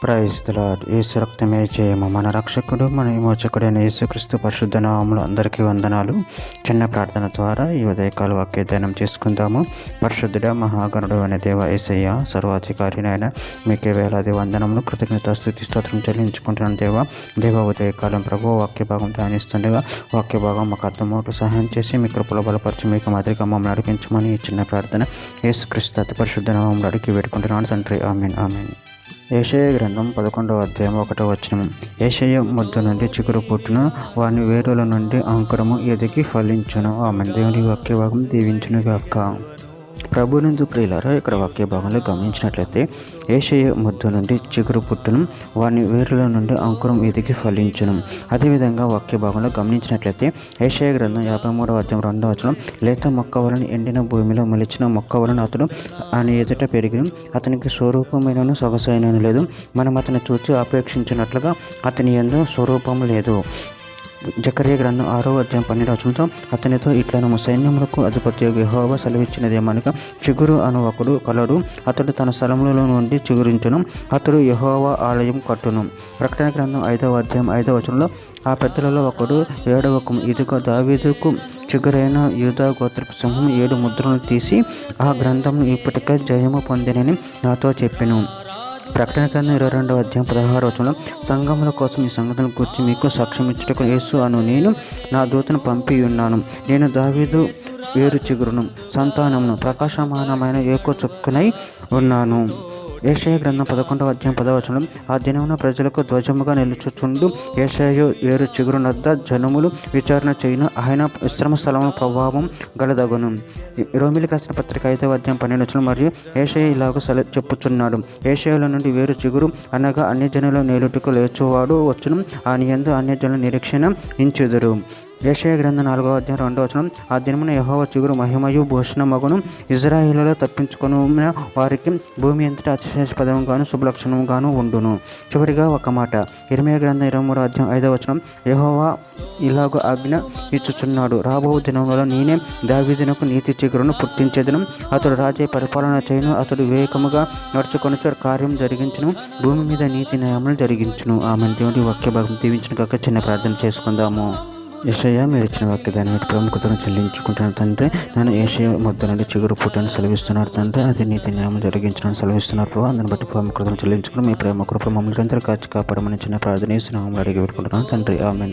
Praise the lord. యేసు రక్తమే జయము. మన రక్షకుడు మన విమోచకుడైన యేసుక్రీస్తు పరిశుద్ధ నామములో అందరికీ వందనాలు. చిన్న ప్రార్థన ద్వారా ఈ ఉదయకాల వాక్యధ్యానం చేసుకుందాము. పరిశుద్ధుడ మహాగణుడు అనే దేవ యేసయ్య, సర్వాధికారినైనా మీకే వేలాది వందనములు, కృతజ్ఞత స్తుతి స్తోత్రం చెల్లించుకుంటున్నాను దేవ ఉదయకాలం ప్రభు వాక్య భాగం ధ్యానిస్తుండగా వాక్య భాగం మాకు అర్థమవుతూ సహాయం చేసి మీ కృపలో బలపరిచి మీకు మాదిరిగా మమ్మల్ని నడిపించమని ఈ చిన్న ప్రార్థన యేసుక్రీస్తు అతి పరిశుద్ధ నామములో అడిగి వేడుకుంటున్నాను తండ్రి. ఆమేన్ ఆమేన్. యెషయా గ్రంథం 11వ అధ్యాయం 1వ వచనం. యెషయా ముద్దు నుండి చిగురు పుట్టును, వాని వేరుల నుండి అంకురము ఎదిగి ఫలించును. ఆమేన్. దేవుని వాక్య భాగం దీవించును గాక. ప్రభునందు ప్రియులారా, ఇక్కడ వాక్య భాగంలో గమనించినట్లయితే యెషయా ముద్దు నుండి చిగురు పుట్టును, వాని వేరుల నుండి అంకురం ఎదిగి ఫలించును. అదేవిధంగా వాక్య భాగంలో గమనించినట్లయితే యెషయా గ్రంథం 53వ అధ్యాయం 2వ వచనం. లేత మొక్క వలన ఎండిన భూమిలో మొలిచిన మొక్క వలన అతడు ఆయన ఎదుట పెరిగిన, అతనికి స్వరూపమైనను సొగసైనను లేదు. మనం అతన్ని చూచి అపేక్షించినట్లుగా అతని యందు స్వరూపం లేదు. జకర్యా గ్రంథం 6వ అధ్యాయం 12వ వచనంతో అతనితో ఇట్లనము, సైన్యములకు అధిపతి యెహోవా సెలవిచ్చినదేమనగా, చిగురు అను ఒకడు కలడు, అతడు తన స్థలములలో నుండి చిగురించును, అతడు యెహోవా ఆలయం కట్టును. ప్రకటన గ్రంథం 5వ అధ్యాయం 5వ వచనంలో, ఆ పెద్దలలో ఒకడు ఏడవకు, ఇదిగో దావీదుకు చిగురైన యూదా గోత్రపు సింహం 7 ముద్రలను తీసి ఆ గ్రంథం ఇప్పటికే జయము పొందినని నాతో చెప్పెను. ప్రకటన గ్రంథం 22వ అధ్యాయం 16వ వచనంలో, సంఘముల కోసం ఈ సంగతులను గురించి మీకు సాక్ష్యం ఇచ్చుటకు యేసు అను నేను నా దూతను పంపి ఉన్నాను. నేను దావీదు వేరు చిగురును, సంతానమును, ప్రకాశమానమైన ఏకో చొక్కునై ఉన్నాను. యెషయా గ్రంథం 11వ అధ్యాయం 10వ వచనం. ఆ దినమున ప్రజలకు ధ్వజముగా నిలుచుచుండు యెషయా వేరు చిగురునద్ద జనములు విచారణ చేయును, ఆయన విశ్రమ స్థలము ప్రభావం గలదగును. రోమిలికి రాసిన పత్రిక 5వ అధ్యాయం 12వ వచనం. మరియు యెషయా ఇలాగ చెప్పుచున్నాడు, యెషయాలో నుండి వేరు చిగురు అనగా అన్యజనుల నేలుటకు లేచువాడు వచ్చును, ఆయన యందు అన్యజనుల నిరీక్షణ ఉంచెదరు. యెషయా గ్రంథం 4వ అధ్యాయం 2వ వచనం. ఆ దినమున యెహోవా చిగురు మహిమయు భూషణమగును, ఇశ్రాయేలులో తప్పించుకొనున్న వారికి భూమి అంతటా అతిశయాస్పదంగాను శుభలక్షణంగాను ఉండును. చివరిగా ఒక మాట, ఇర్మీయా గ్రంథం 23వ అధ్యాయం 5వ వచనం. యెహోవా ఇలాగ ఆజ్ఞ ఇచ్చుచున్నాడు, రాబో దినములలో నేనే దావీదునకు నీతి చిగురును పుట్టించెదను, అతడు రాజే పరిపాలన చేయును, అతడు వివేకముగా నడుచుకొని కార్యం జరిగించును, భూమి మీద నీతి న్యాయములు జరిగించును. ఆమె. దేవుడి వాక్య భాగం దీవించిన కాక చిన్న ప్రార్థన చేసుకుందాము. యెషయా, మీరు ఇచ్చిన వాక్యదాన్ని బట్టి ప్రముఖతను చెల్లించుకుంటున్నాను తండ్రి. నేను యెషయా ముద్ద నుండి చిగురు పుట్టని సెలవిస్తున్నారు తండ్రి. అది నీతి న్యాయం జరిగించడం సెలవిస్తున్నారు ప్రభావ. అందుని బట్టి ప్రముఖతను చెల్లించుకుని మీ ప్రేమ కృప మమ్మల్ని నిరంతరం కాచి కాపాడమని చిన్న ప్రార్థన నామములో అడిగి పెట్టుకుంటున్నాను తండ్రి. ఆమేన్.